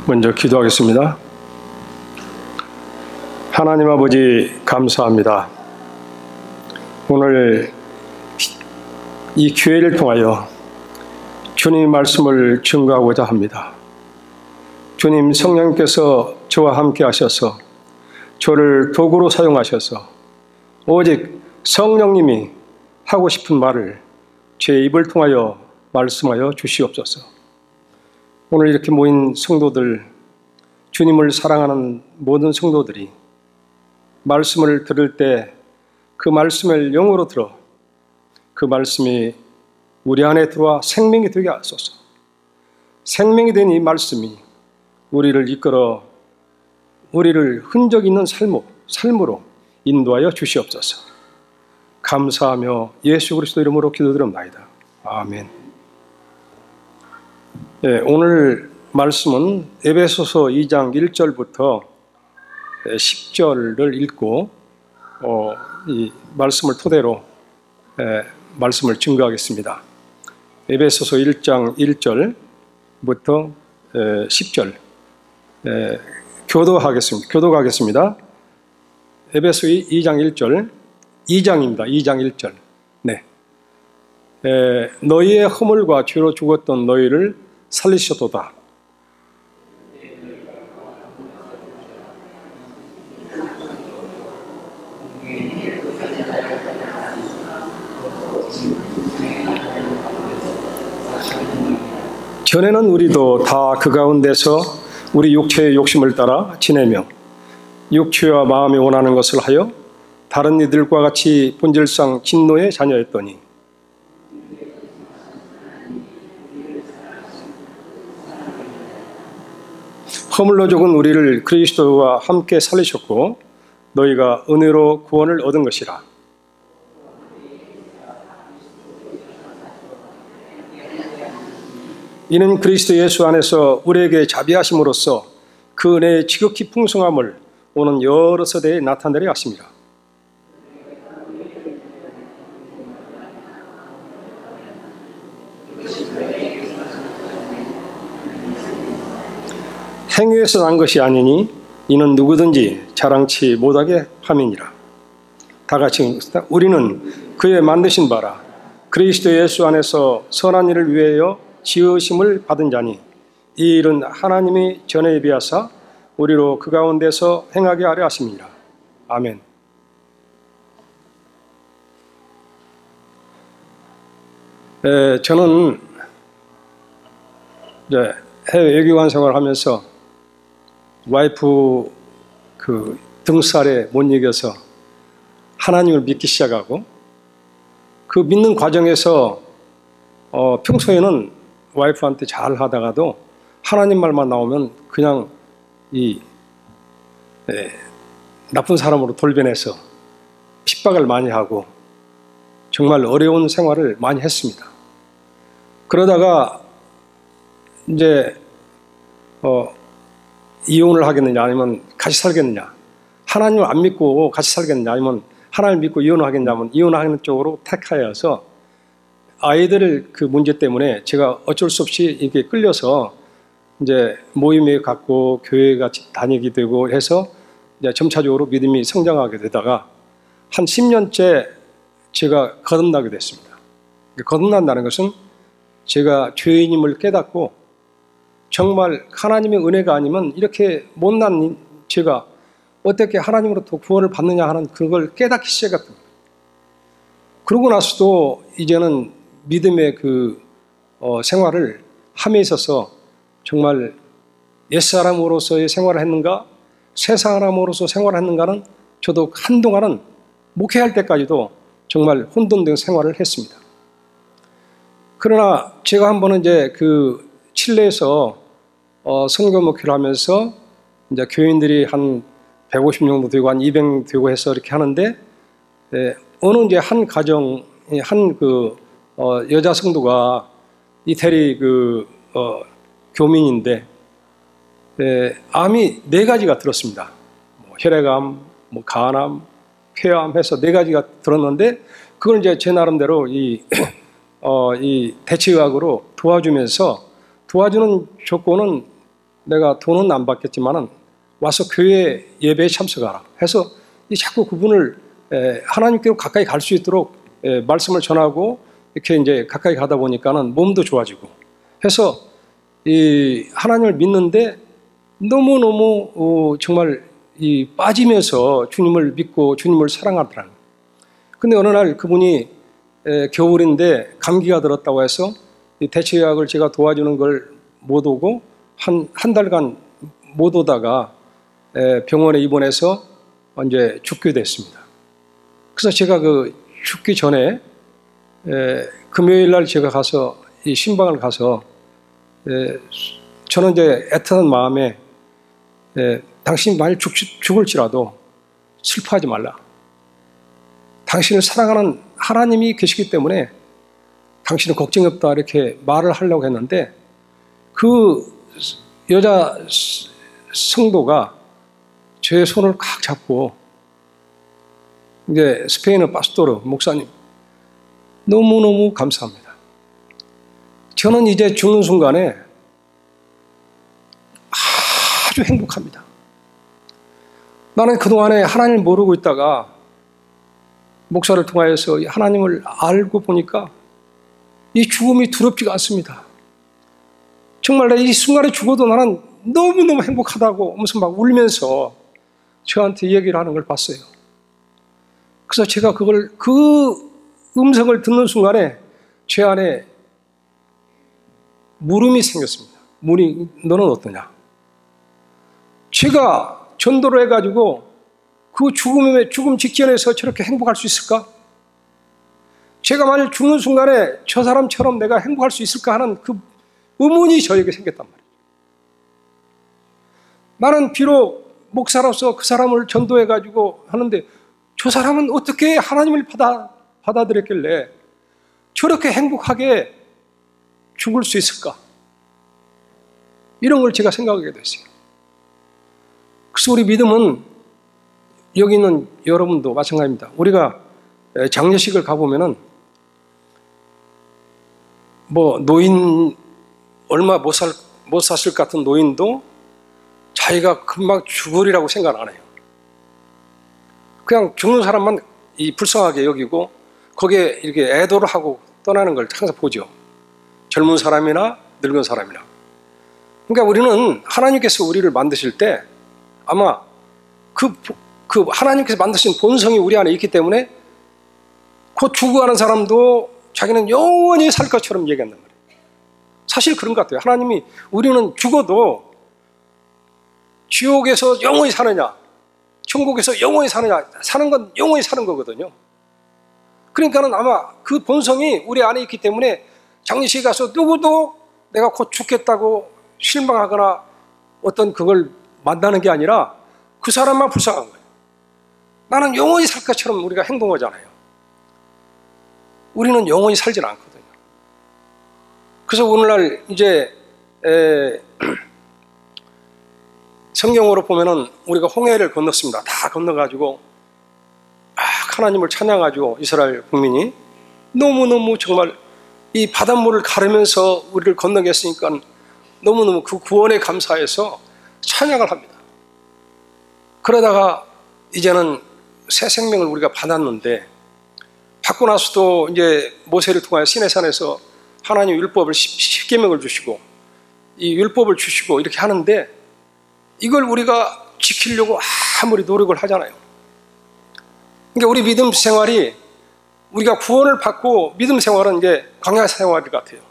먼저 기도하겠습니다. 하나님 아버지 감사합니다. 오늘 이 기회를 통하여 주님 말씀을 증거하고자 합니다. 주님 성령께서 저와 함께 하셔서 저를 도구로 사용하셔서 오직 성령님이 하고 싶은 말을 제 입을 통하여 말씀하여 주시옵소서. 오늘 이렇게 모인 성도들, 주님을 사랑하는 모든 성도들이 말씀을 들을 때 그 말씀을 영으로 들어 그 말씀이 우리 안에 들어와 생명이 되게 하소서. 생명이 된 이 말씀이 우리를 이끌어 우리를 흔적 있는 삶으로 인도하여 주시옵소서. 감사하며 예수 그리스도 이름으로 기도드립니다. 아멘. 네, 오늘 말씀은 에베소서 2장 1절부터 10절을 읽고 이 말씀을 토대로 말씀을 증거하겠습니다. 에베소서 1장 1절부터 10절 교도하겠습니다. 에베소 2장 1절 2장입니다. 2장 1절. 네. 너희의 허물과 죄로 죽었던 너희를 살리셨도다. 전에는 우리도 다 그 가운데서 우리 육체의 욕심을 따라 지내며 육체와 마음이 원하는 것을 하여 다른 이들과 같이 본질상 진노의 자녀였더니 허물로 죽은 우리를 그리스도와 함께 살리셨고 너희가 은혜로 구원을 얻은 것이라. 이는 그리스도 예수 안에서 우리에게 자비하심으로써 그 은혜의 지극히 풍성함을 오는 여러 세대에 나타내려 하십니다. 행위에서 난 것이 아니니 이는 누구든지 자랑치 못하게 함이니라. 다 같이 우리는 그의 만드신 바라 그리스도 예수 안에서 선한 일을 위하여 지으심을 받은 자니 이 일은 하나님이 전에 예비하사 우리로 그 가운데서 행하게 하려 하십니다. 아멘. 저는 해외 외교관 생활하면서 와이프 그 등살에 못 이겨서 하나님을 믿기 시작하고 그 믿는 과정에서 평소에는 와이프한테 잘 하다가도 하나님 말만 나오면 그냥 나쁜 사람으로 돌변해서 핍박을 많이 하고 정말 어려운 생활을 많이 했습니다. 그러다가 이제 이혼을 하겠느냐 아니면 같이 살겠느냐, 하나님을 안 믿고 같이 살겠느냐 아니면 하나님을 믿고 이혼을 하겠느냐 하면 이혼하는 쪽으로 택하여서 아이들 그 문제 때문에 제가 어쩔 수 없이 이렇게 끌려서 이제 모임에 갔고 교회 같이 다니게 되고 해서 이제 점차적으로 믿음이 성장하게 되다가 한 10년째 제가 거듭나게 됐습니다. 거듭난다는 것은 제가 죄인임을 깨닫고 정말 하나님의 은혜가 아니면 이렇게 못난 제가 어떻게 하나님으로부터 구원을 받느냐 하는 그걸 깨닫기 시작했습니다. 그러고 나서도 이제는 믿음의 그 생활을 함에 있어서 정말 옛사람으로서의 생활을 했는가 새사람으로서 생활을 했는가는 저도 한동안은 목회할 때까지도 정말 혼돈된 생활을 했습니다. 그러나 제가 한 번은 이제 그 칠레에서 선교 목회를 하면서 이제 교인들이 한 150 정도 되고 한 200 되고 해서 이렇게 하는데 어느 이제 한 가정 한 여자 성도가 이태리 교민인데 암이 4가지가 들었습니다. 혈액암, 간암, 폐암 해서 4가지가 들었는데 그걸 이제 제 나름대로 이 대체의학으로 도와주면서 도와주는 조건은 내가 돈은 안 받겠지만은 와서 교회 예배에 참석하라 해서 자꾸 그분을 하나님께로 가까이 갈 수 있도록 말씀을 전하고 이렇게 이제 가까이 가다 보니까는 몸도 좋아지고 해서 이 하나님을 믿는데 너무너무 정말 이 빠지면서 주님을 믿고 주님을 사랑하더라는. 근데 어느 날 그분이 겨울인데 감기가 들었다고 해서 이 대체약을 제가 도와주는 걸 못 오고 한 달간 못 오다가 병원에 입원해서 이제 죽게 됐습니다. 그래서 제가 그 죽기 전에 금요일 날 제가 가서 이 신방을 가서 저는 이제 애틋한 마음에 당신이 만약 죽을지라도 슬퍼하지 말라. 당신을 사랑하는 하나님이 계시기 때문에 당신은 걱정이 없다 이렇게 말을 하려고 했는데 그 여자 성도가 제 손을 칵 잡고 이제 스페인어 파스토르 목사님 너무너무 감사합니다. 저는 이제 죽는 순간에 아주 행복합니다. 나는 그동안에 하나님을 모르고 있다가 목사를 통하여서 하나님을 알고 보니까 이 죽음이 두렵지가 않습니다. 정말 이 순간에 죽어도 나는 너무너무 행복하다고 무슨 막 울면서 저한테 얘기를 하는 걸 봤어요. 그래서 제가 그 음성을 듣는 순간에 제 안에 물음이 생겼습니다. 물이 너는 어떠냐? 제가 전도를 해가지고 그 죽음 직전에서 저렇게 행복할 수 있을까? 제가 만약 죽는 순간에 저 사람처럼 내가 행복할 수 있을까 하는 그 의문이 저에게 생겼단 말이에요. 나는 비록 목사로서 그 사람을 전도해가지고 하는데 저 사람은 어떻게 하나님을 받아들였길래 저렇게 행복하게 죽을 수 있을까? 이런 걸 제가 생각하게 됐어요. 그래서 우리 믿음은 여기 있는 여러분도 마찬가지입니다. 우리가 장례식을 가보면은 뭐 노인 얼마 못 샀을 것 같은 노인도 자기가 금방 죽으리라고 생각 안 해요. 그냥 죽는 사람만 불쌍하게 여기고 거기에 이렇게 애도를 하고 떠나는 걸 항상 보죠. 젊은 사람이나 늙은 사람이나. 그러니까 우리는 하나님께서 우리를 만드실 때 아마 그 하나님께서 만드신 본성이 우리 안에 있기 때문에 곧 죽어가는 사람도 자기는 영원히 살 것처럼 얘기한단 말이에요. 사실 그런 것 같아요. 하나님이 우리는 죽어도 지옥에서 영원히 사느냐 천국에서 영원히 사느냐 사는 건 영원히 사는 거거든요. 그러니까는 아마 그 본성이 우리 안에 있기 때문에 장례식에 가서 누구도 내가 곧 죽겠다고 실망하거나 어떤 그걸 만나는 게 아니라 그 사람만 불쌍한 거예요. 나는 영원히 살 것처럼 우리가 행동하잖아요. 우리는 영원히 살진 않거든요. 그래서 오늘날 이제 성경으로 보면은 우리가 홍해를 건넜습니다. 다 건너가지고 하나님을 찬양하죠. 이스라엘 국민이 너무너무 정말 이 바닷물을 가르면서 우리를 건너게 했으니까 너무너무 그 구원에 감사해서 찬양을 합니다. 그러다가 이제는 새 생명을 우리가 받았는데 받고 나서도 이제 모세를 통하여 시내산에서 하나님 율법을 10계명을 주시고 이 율법을 주시고 이렇게 하는데 이걸 우리가 지키려고 아무리 노력을 하잖아요. 그러니까 우리 믿음 생활이 우리가 구원을 받고 믿음 생활은 이제 광야 생활 같아요.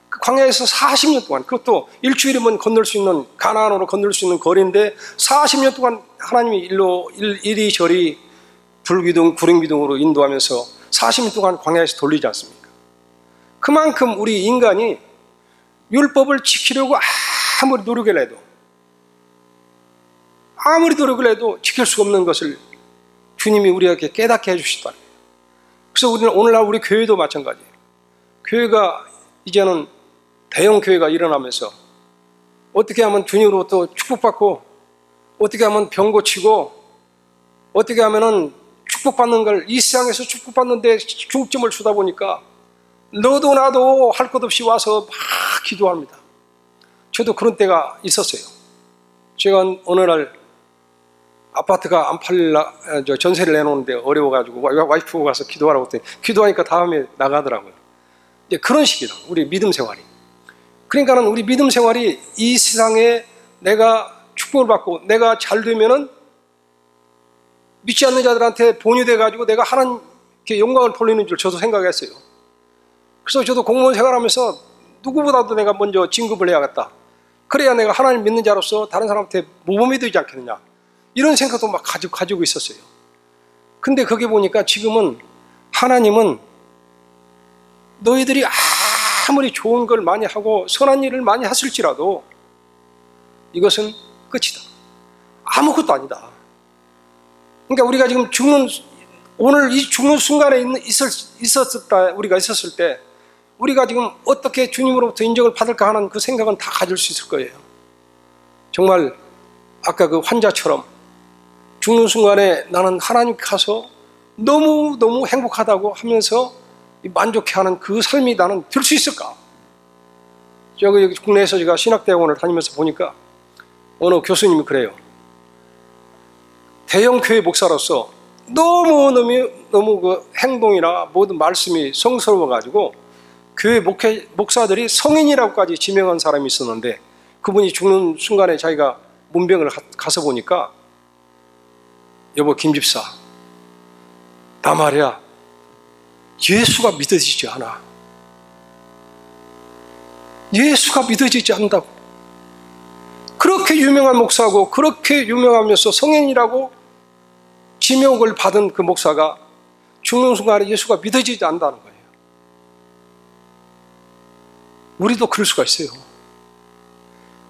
그 광야에서 40년 동안 그것도 일주일이면 건널 수 있는 가나안으로 건널 수 있는 거리인데 40년 동안 하나님이 이리저리 불기둥 구름기둥으로 인도하면서 40년 동안 광야에서 돌리지 않습니까? 그만큼 우리 인간이 율법을 지키려고 아무리 노력을 해도 지킬 수 없는 것을 주님이 우리에게 깨닫게 해주시다. 그래서 우리는 오늘날 우리 교회도 마찬가지예요. 교회가 이제는 대형 교회가 일어나면서 어떻게 하면 주님으로부터 축복받고 어떻게 하면 병 고치고 어떻게 하면은 축복받는 걸 이 세상에서 축복받는데 중점을 주다 보니까 너도 나도 할 것 없이 와서 막 기도합니다. 저도 그런 때가 있었어요. 제가 어느 날 아파트가 안 팔라, 전세를 내놓는데 어려워가지고 와이프가 가서 기도하라고 했더니 기도하니까 다음에 나가더라고요. 이제 그런 식이다, 우리 믿음 생활이. 그러니까는 우리 믿음 생활이 이 세상에 내가 축복을 받고 내가 잘 되면은 믿지 않는 자들한테 본이 돼가지고 내가 하나님께 영광을 돌리는 줄 저도 생각했어요. 그래서 저도 공무원 생활하면서 누구보다도 내가 먼저 진급을 해야겠다. 그래야 내가 하나님 믿는 자로서 다른 사람한테 모범이 되지 않겠느냐. 이런 생각도 막 가지고 있었어요. 근데 거기 보니까 지금은 하나님은 너희들이 아무리 좋은 걸 많이 하고 선한 일을 많이 했을지라도 이것은 끝이다. 아무것도 아니다. 그러니까 우리가 지금 오늘 이 죽는 순간에 우리가 있었을 때 우리가 지금 어떻게 주님으로부터 인정을 받을까 하는 그 생각은 다 가질 수 있을 거예요. 정말 아까 그 환자처럼 죽는 순간에 나는 하나님 가서 너무너무 행복하다고 하면서 만족해하는 그 삶이 나는 될 수 있을까? 여기 국내에서 제가 신학대학원을 다니면서 보니까 어느 교수님이 그래요. 대형 교회 목사로서 너무 그 행동이나 모든 말씀이 성스러워가지고 교회 목사들이 성인이라고까지 지명한 사람이 있었는데 그분이 죽는 순간에 자기가 문병을 가서 보니까 여보 김집사, 나 말이야 예수가 믿어지지 않아. 예수가 믿어지지 않는다고. 그렇게 유명한 목사고 그렇게 유명하면서 성인이라고 지명을 받은 그 목사가 죽는 순간에 예수가 믿어지지 않는다는 거예요. 우리도 그럴 수가 있어요.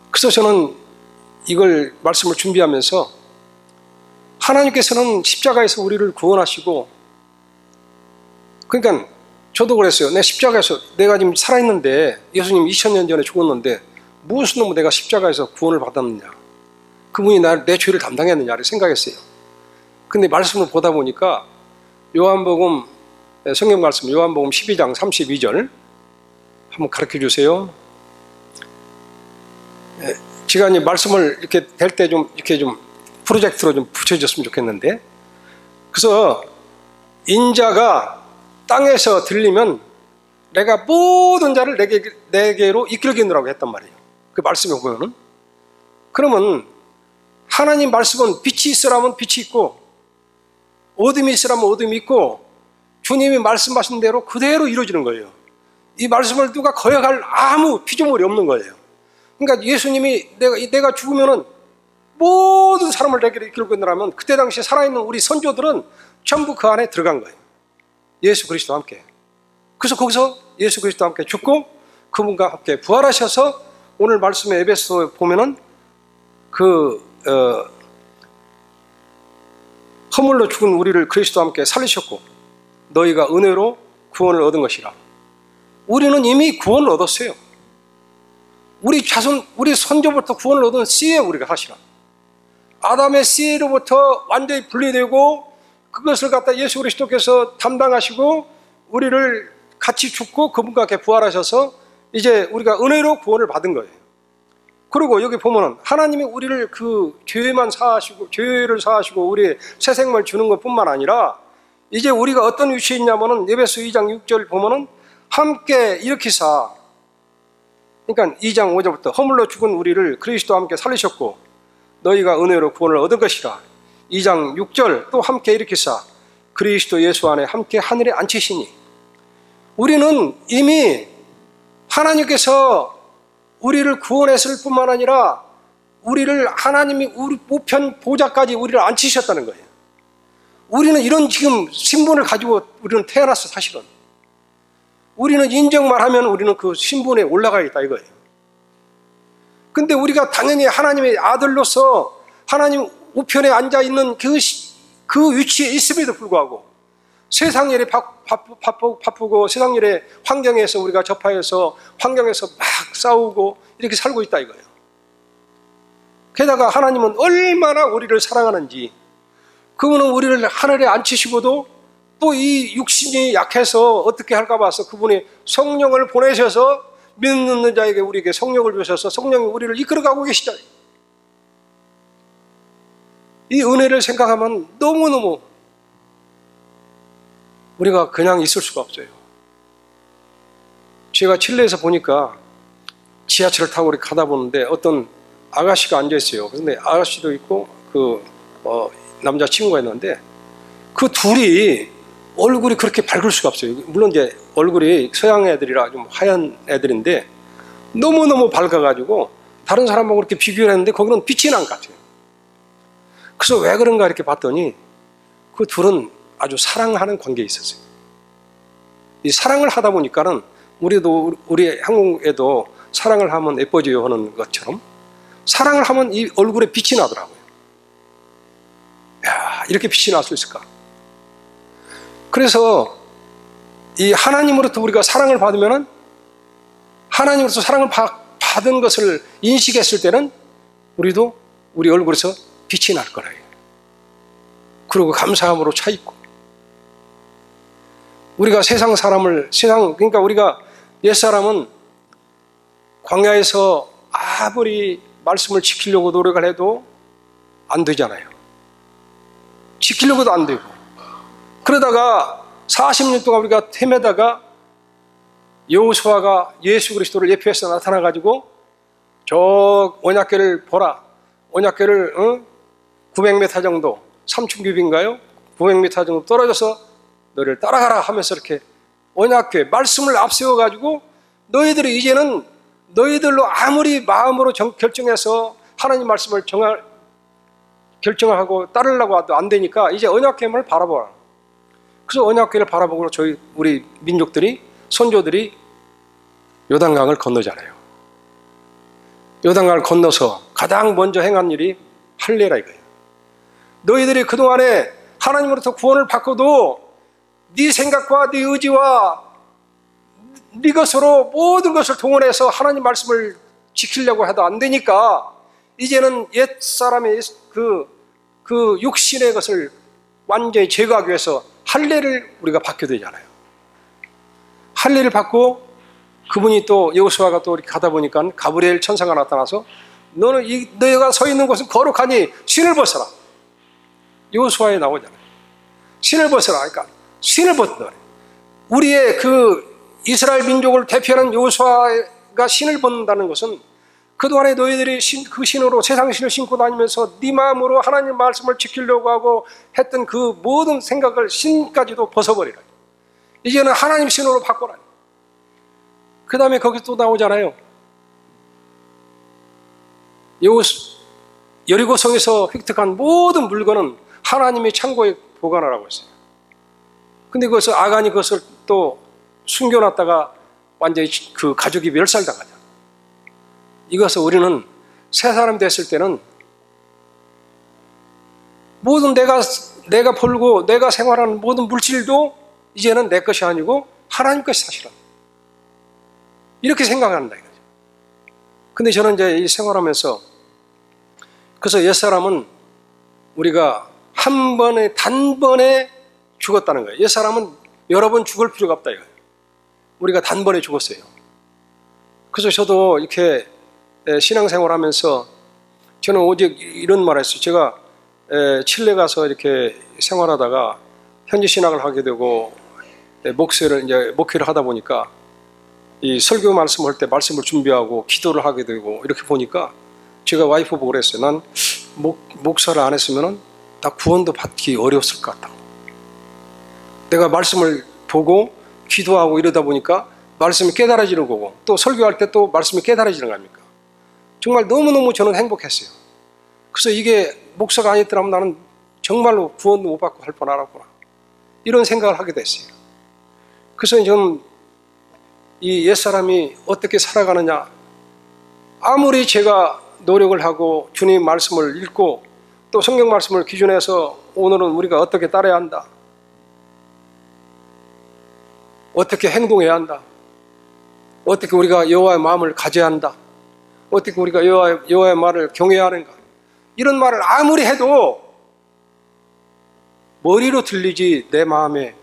그래서 저는 이걸 말씀을 준비하면서 하나님께서는 십자가에서 우리를 구원하시고, 그러니까 저도 그랬어요. 내 십자가에서 내가 지금 살아있는데 예수님 2000년 전에 죽었는데 무슨 놈은 내가 십자가에서 구원을 받았느냐, 그분이 내 죄를 담당했느냐를 생각했어요. 근데 말씀을 보다 보니까 요한복음, 성경 말씀 요한복음 12장 32절 한번 가르쳐 주세요. 제가 이제 말씀을 이렇게 될 때 이렇게 좀 프로젝트로 좀 붙여줬으면 좋겠는데, 그래서 인자가 땅에서 들리면 내가 모든 자를 내게로 이끌겠노라고 했단 말이에요. 그 말씀에 보면은. 그러면 하나님 말씀은 빛이 있으라면 빛이 있고 어둠이 있으라면 어둠이 있고 주님이 말씀하신 대로 그대로 이루어지는 거예요. 이 말씀을 누가 거역할 아무 피조물이 없는 거예요. 그러니까 예수님이 내가 죽으면은 모든 사람을 내게로 이끌겠노라면 그때 당시에 살아있는 우리 선조들은 전부 그 안에 들어간 거예요. 예수 그리스도와 함께. 그래서 거기서 예수 그리스도와 함께 죽고 그분과 함께 부활하셔서 오늘 말씀의 에베소에 보면은 허물로 죽은 우리를 그리스도와 함께 살리셨고 너희가 은혜로 구원을 얻은 것이라. 우리는 이미 구원을 얻었어요. 우리 선조부터 구원을 얻은 씨예요. 우리가 사실은 아담의 씨로부터 완전히 분리되고 그것을 갖다 예수 그리스도께서 담당하시고 우리를 같이 죽고 그분과 함께 부활하셔서 이제 우리가 은혜로 구원을 받은 거예요. 그리고 여기 보면은 하나님이 우리를 그 죄를 사하시고 우리의 새 생명을 주는 것뿐만 아니라 이제 우리가 어떤 위치에 있냐면은 에베소 2장 6절 보면은 함께 일으키사, 그러니까 2장 5절부터 허물로 죽은 우리를 그리스도와 함께 살리셨고 너희가 은혜로 구원을 얻은 것이라. 2장 6절 또 함께 일으키사 그리스도 예수 안에 함께 하늘에 앉히시니. 우리는 이미 하나님께서 우리를 구원했을 뿐만 아니라 우리를 하나님이 우리 우편 보좌까지 우리를 앉히셨다는 거예요. 우리는 이런 지금 신분을 가지고 우리는 태어났어. 사실은 우리는 인정만 하면 우리는 그 신분에 올라가 있다 이거예요. 근데 우리가 당연히 하나님의 아들로서 하나님 우편에 앉아있는 그 위치에 있음에도 불구하고 세상 일에 바쁘고 세상 일의 환경에서 우리가 접하여서 환경에서 막 싸우고 이렇게 살고 있다 이거예요. 게다가 하나님은 얼마나 우리를 사랑하는지, 그분은 우리를 하늘에 앉히시고도 또 이 육신이 약해서 어떻게 할까 봐서 그분이 성령을 보내셔서 믿는 자에게 우리에게 성령을 주셔서 성령이 우리를 이끌어가고 계시다. 이 은혜를 생각하면 너무너무 우리가 그냥 있을 수가 없어요. 제가 칠레에서 보니까 지하철을 타고 이렇게 가다 보는데 어떤 아가씨가 앉아있어요. 그런데 아가씨도 있고 남자친구가 있는데 그 둘이 얼굴이 그렇게 밝을 수가 없어요. 물론 이제 얼굴이 서양 애들이라 좀 하얀 애들인데 너무너무 밝아가지고 다른 사람하고 그렇게 비교를 했는데 거기는 빛이 난 것 같아요. 그래서 왜 그런가 이렇게 봤더니 그 둘은 아주 사랑하는 관계에 있었어요. 이 사랑을 하다 보니까는 우리 한국에도 사랑을 하면 예뻐져요 하는 것처럼 사랑을 하면 이 얼굴에 빛이 나더라고요. 야, 이렇게 빛이 날 수 있을까? 그래서 이 하나님으로부터 우리가 사랑을 받으면은 하나님으로부터 사랑을 받은 것을 인식했을 때는 우리도 우리 얼굴에서 빛이 날 거라요. 그리고 감사함으로 차 있고 우리가 그러니까 우리가 옛사람은 광야에서 아무리 말씀을 지키려고 노력을 해도 안 되잖아요. 지키려고도 안 되고 그러다가 40년 동안 우리가 헤매다가 여호수아가 예수 그리스도를 예표해서 나타나가지고 저 언약궤를 보라. 언약궤를 900m 정도 3,000규빗인가요? 900m 정도 떨어져서 너를 따라가라 하면서 이렇게 언약궤 말씀을 앞세워가지고 너희들이 이제는 너희들로 아무리 마음으로 결정해서 하나님 말씀을 결정하고 따르려고 해도 안 되니까 이제 언약궤를 바라보라. 그래서 언약궤를 바라보고 우리 민족들이 선조들이 요단강을 건너잖아요. 요단강을 건너서 가장 먼저 행한 일이 할례라 이거예요. 너희들이 그동안에 하나님으로부터 구원을 받고도 네 생각과 네 의지와 네 것으로 모든 것을 동원해서 하나님 말씀을 지키려고 해도 안 되니까 이제는 옛사람의 그 육신의 것을 완전히 제거하기 위해서 할례를 우리가 받게 되잖아요. 할례를 받고 그분이 또 여호수아가 또 이렇게 가다 보니까 가브리엘 천사가 나타나서 너는 너희가 서 있는 곳은 거룩하니 신을 벗어라. 여호수아에 나오잖아요. 신을 벗어라. 그러니까 신을 벗더라. 우리의 그 이스라엘 민족을 대표하는 여호수아가 신을 벗는다는 것은 그동안에 너희들이 그 신으로 세상 신을 신고 다니면서 네 마음으로 하나님 말씀을 지키려고 하고 했던 그 모든 생각을 신까지도 벗어버리라. 이제는 하나님 신으로 바꿔라. 그 다음에 거기 또 나오잖아요. 여리고성에서 획득한 모든 물건은 하나님의 창고에 보관하라고 했어요. 근데 그것을 아간이 그것을 또 숨겨놨다가 완전히 그 가족이 멸살당하잖아요. 이것을 우리는 새 사람 됐을 때는 모든 내가 벌고 내가 생활하는 모든 물질도 이제는 내 것이 아니고 하나님 것이 사실은 이렇게 생각한다 이거죠. 근데 저는 이제 이 생활하면서 그래서 옛사람은 우리가 단번에 죽었다는 거예요. 옛사람은 여러 번 죽을 필요가 없다 이거예요. 우리가 단번에 죽었어요. 그래서 저도 이렇게 신앙생활 하면서 저는 오직 이런 말을 했어요. 제가 칠레 가서 이렇게 생활하다가 현지 신학을 하게 되고 목회를 하다 보니까 이 설교 말씀할 때 말씀을 준비하고 기도를 하게 되고 이렇게 보니까 제가 와이프 보고 그랬어요. 난 목사를 안 했으면 나 구원도 받기 어려웠을 것 같다고. 내가 말씀을 보고 기도하고 이러다 보니까 말씀이 깨달아지는 거고 또 설교할 때 또 말씀이 깨달아지는 거 아닙니까? 정말 너무너무 저는 행복했어요. 그래서 이게 목사가 아니었더라면 나는 정말로 구원도 못 받고 할 뻔하구나 이런 생각을 하게 됐어요. 그래서 저는 이 옛사람이 어떻게 살아가느냐 아무리 제가 노력을 하고 주님 말씀을 읽고 또 성경 말씀을 기준해서 오늘은 우리가 어떻게 따라야 한다 어떻게 행동해야 한다 어떻게 우리가 여호와의 마음을 가져야 한다 어떻게 우리가 여호와의 말을 경외해야 하는가 이런 말을 아무리 해도 머리로 들리지 내 마음에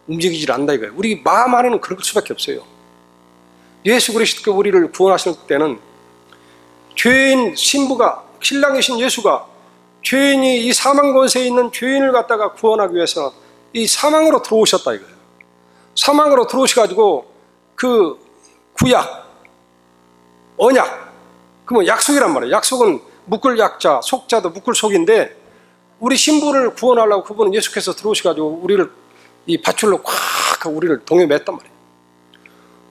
움직이질 않는다 이거예요. 우리 마음 안에는 그럴 수밖에 없어요. 예수 그리스도께 우리를 구원하실 때는 죄인 신부가, 신랑이신 예수가 죄인이 이 사망 권세에 있는 죄인을 갖다가 구원하기 위해서 이 사망으로 들어오셨다 이거예요. 사망으로 들어오셔가지고 그 구약, 언약, 그러면 약속이란 말이에요. 약속은 묶을 약자, 속자도 묶을 속인데 우리 신부를 구원하려고 그분은 예수께서 들어오셔가지고 우리를 이 밧줄로 콱 하고 우리를 동요 맸단 말이에요.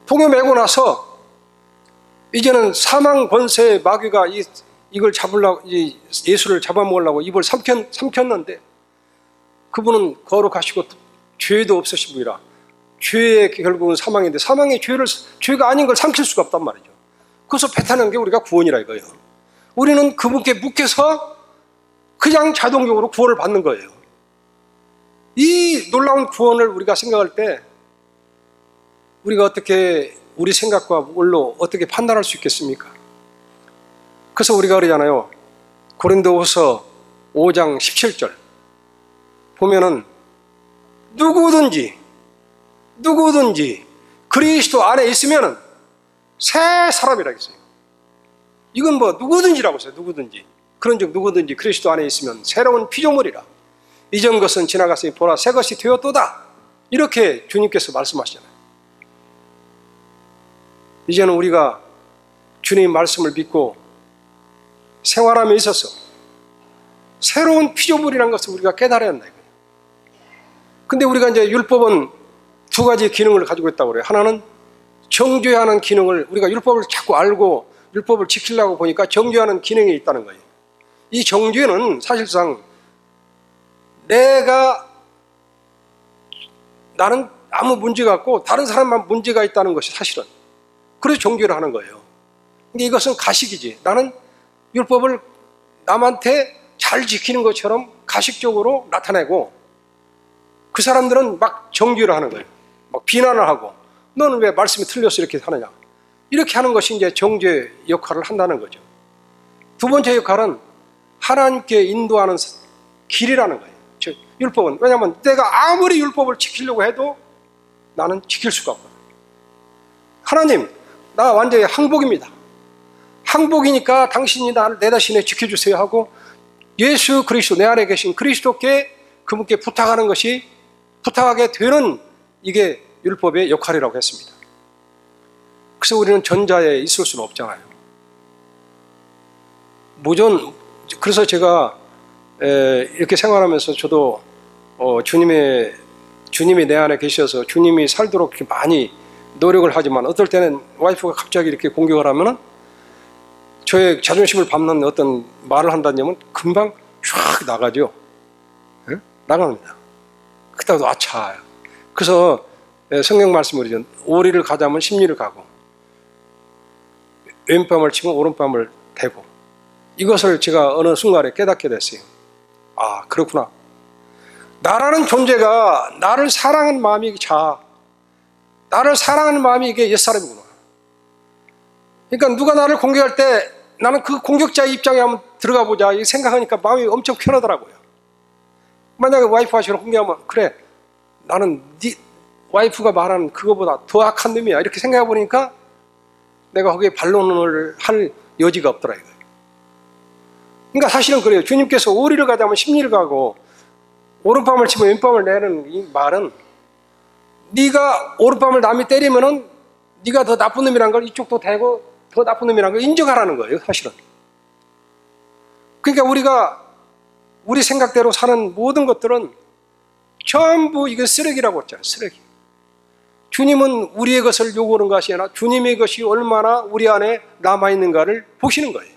동요 매고 나서 이제는 사망 권세의 마귀가 이걸 잡으려고, 이 예수를 잡아먹으려고 입을 삼켰는데 그분은 거룩하시고 죄도 없으신 분이라 죄의 결국은 사망인데 사망의 죄가 아닌 걸 삼킬 수가 없단 말이죠. 그래서 배타는 게 우리가 구원이라 이거예요. 우리는 그분께 묶여서 그냥 자동적으로 구원을 받는 거예요. 이 놀라운 구원을 우리가 생각할 때 우리가 어떻게 우리 생각과 뭘로 어떻게 판단할 수 있겠습니까? 그래서 우리가 그러잖아요. 고린도후서 5장 17절 보면은 누구든지 그리스도 안에 있으면은 새 사람이라 했어요. 이건 뭐 누구든지라고 했어요. 누구든지. 그런즉 누구든지 그리스도 안에 있으면 새로운 피조물이라. 이전 것은 지나갔으니 보라 새 것이 되었도다. 이렇게 주님께서 말씀하시잖아요. 이제는 우리가 주님 말씀을 믿고 생활함에 있어서 새로운 피조물이라는 것을 우리가 깨달아야 한다. 근데 우리가 이제 율법은 두 가지 기능을 가지고 있다고 그래요. 하나는 정죄하는 기능을 우리가 율법을 자꾸 알고 율법을 지키려고 보니까 정죄하는 기능이 있다는 거예요. 이 정죄는 사실상 나는 아무 문제가 없고 다른 사람만 문제가 있다는 것이 사실은. 그래서 정죄를 하는 거예요. 근데 이것은 가식이지. 나는 율법을 남한테 잘 지키는 것처럼 가식적으로 나타내고 그 사람들은 막 정죄를 하는 거예요. 막 비난을 하고 너는 왜 말씀이 틀려서 이렇게 하느냐. 이렇게 하는 것이 이제 정죄 역할을 한다는 거죠. 두 번째 역할은 하나님께 인도하는 길이라는 거예요. 즉 율법은. 왜냐하면 내가 아무리 율법을 지키려고 해도 나는 지킬 수가 없거든요. 하나님, 나 완전히 항복입니다. 항복이니까 당신이 나를 내 대신에 지켜주세요 하고 예수 그리스도, 내 안에 계신 그리스도께 그분께 부탁하게 되는 이게 율법의 역할이라고 했습니다. 그래서 우리는 전자에 있을 수는 없잖아요. 그래서 제가 이렇게 생활하면서 저도 주님이 내 안에 계셔서 주님이 살도록 이렇게 많이 노력을 하지만 어떨 때는 와이프가 갑자기 이렇게 공격을 하면은 저의 자존심을 밟는 어떤 말을 한다면 금방 쫙 나가죠. 네? 나갑니다. 그때도 아차. 그래서 성경 말씀을 이제 오리를 가자면 십리를 가고 왼뺨을 치면 오른뺨을 대고 이것을 제가 어느 순간에 깨닫게 됐어요. 아, 그렇구나. 나라는 존재가 나를 사랑하는 마음이 나를 사랑하는 마음이 이게 옛사람이구나. 그러니까 누가 나를 공격할 때 나는 그 공격자의 입장에 한번 들어가 보자 이 생각하니까 마음이 엄청 편하더라고요. 만약에 와이프가 저를 공격하면 그래 나는 네 와이프가 말하는 그거보다 더 악한 놈이야 이렇게 생각해 보니까 내가 거기에 반론을 할 여지가 없더라 이거예요. 그러니까 사실은 그래요. 주님께서 오리를 가자면 십리를 가고 오른밤을 치면 왼밤을 내는 이 말은 네가 오른밤을 남이 때리면은 네가 더 나쁜 놈이라는 걸 이쪽도 대고 더 나쁜 놈이라는 걸 인정하라는 거예요. 사실은. 그러니까 우리가 우리 생각대로 사는 모든 것들은 전부 이건 쓰레기라고 했잖아요. 쓰레기. 주님은 우리의 것을 요구하는 것이 아니라 주님의 것이 얼마나 우리 안에 남아있는가를 보시는 거예요.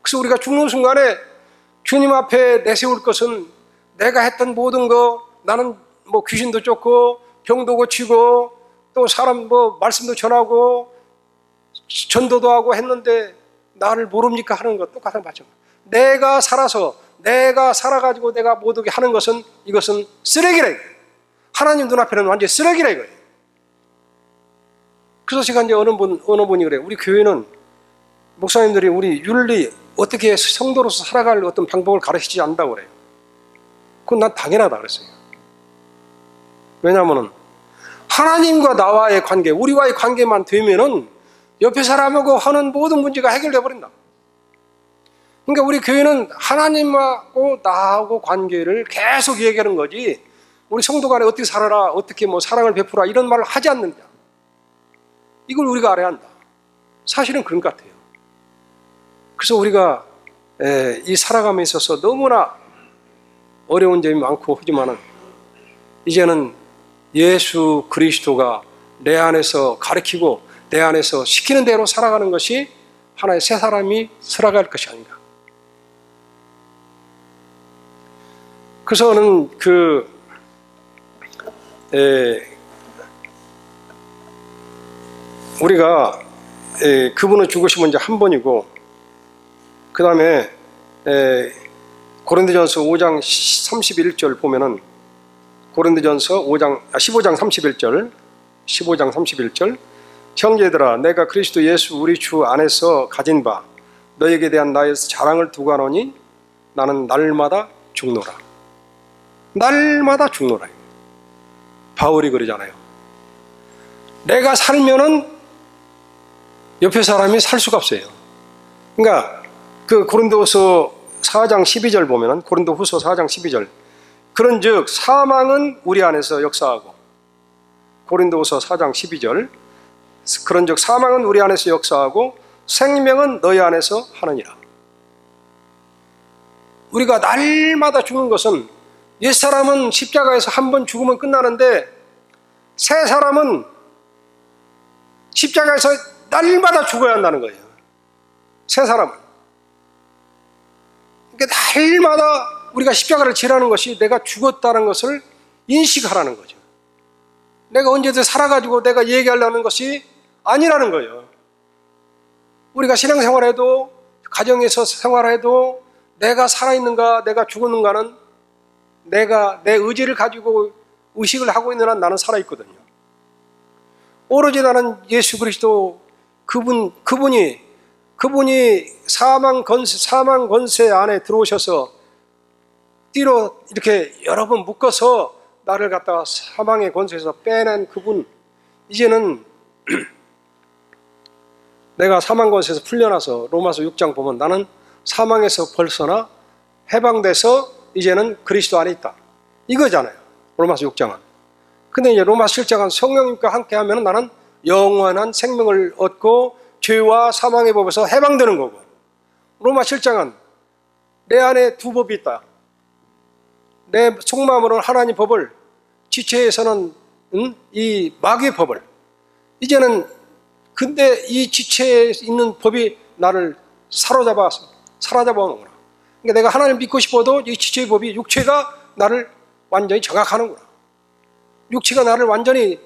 그래서 우리가 죽는 순간에 주님 앞에 내세울 것은 내가 했던 모든 거 나는 뭐 귀신도 쫓고 병도 고치고 또 사람 뭐 말씀도 전하고 전도도 하고 했는데 나를 모릅니까 하는 것 똑같은 마찬가지. 내가 살아가지고 내가 모두게 하는 것은 이것은 쓰레기라 이거예요. 하나님 눈앞에는 완전히 쓰레기라 이거예요. 그래서 제가 이제 어느 분이 그래요. 우리 교회는 목사님들이 우리 윤리 어떻게 성도로서 살아갈 어떤 방법을 가르치지 않는다고 그래요. 그건 난 당연하다 그랬어요. 왜냐하면 하나님과 나와의 관계, 우리와의 관계만 되면은 옆에 사람하고 하는 모든 문제가 해결돼 버린다. 그러니까 우리 교회는 하나님하고 나하고 관계를 계속 얘기하는 거지, 우리 성도 간에 어떻게 살아라, 어떻게 뭐 사랑을 베풀어라 이런 말을 하지 않는다. 이걸 우리가 알아야 한다. 사실은 그런 것 같아요. 그래서 우리가 이 살아감에 있어서 너무나 어려운 점이 많고 하지만은 이제는 예수 그리스도가 내 안에서 가르치고 내 안에서 시키는 대로 살아가는 것이 하나의 새 사람이 살아갈 것이 아닌가. 그래서 저는 우리가 그분을 죽으시면 이제 한 번이고, 그 다음에 고린도전서 5장 31절 보면은, 고린도전서 15장 31절, 형제들아 내가 그리스도 예수 우리 주 안에서 가진 바 너에게 대한 나의 자랑을 두고 하노니 나는 날마다 죽노라. 날마다 죽노라. 바울이 그러잖아요. 내가 살면은 옆에 사람이 살 수가 없어요. 그러니까 그 고린도후서 4장 12절 보면은, 고린도후서 4장 12절, 그런즉 사망은 우리 안에서 역사하고, 고린도후서 4장 12절, 그런즉 사망은 우리 안에서 역사하고 생명은 너희 안에서 하느니라. 우리가 날마다 죽는 것은, 옛사람은 십자가에서 한 번 죽으면 끝나는데 새 사람은 십자가에서 날마다 죽어야 한다는 거예요. 새 사람은. 그러니까 날마다 우리가 십자가를 지라는 것이 내가 죽었다는 것을 인식하라는 거죠. 내가 언제든 살아가지고 내가 얘기하려는 것이 아니라는 거예요. 우리가 신앙생활해도 가정에서 생활해도 내가 살아있는가 내가 죽었는가는 내가 내 의지를 가지고 의식을 하고 있는 한 나는 살아있거든요. 오로지 나는 예수 그리스도 그분이 사망 권세 안에 들어오셔서 띠로 이렇게 여러 번 묶어서 나를 갖다가 사망의 권세에서 빼낸 그분, 이제는 내가 사망 권세에서 풀려나서 로마서 6장 보면 나는 사망에서 벗어나 해방돼서 이제는 그리스도 안에 있다, 이거잖아요. 로마서 6장은. 근데 이제 로마서 7장은 성령님과 함께 하면 나는 영원한 생명을 얻고 죄와 사망의 법에서 해방되는 거고, 로마 7장은 내 안에 두 법이 있다. 내 속마음으로는 하나님 법을, 지체에서는 이 마귀의 법을. 이제는 근데 이 지체에 있는 법이 나를 사로잡아 오는구나. 그러니까 내가 하나님을 믿고 싶어도 이 지체의 법이, 육체가 나를 완전히 장악하는구나. 육체가 나를 완전히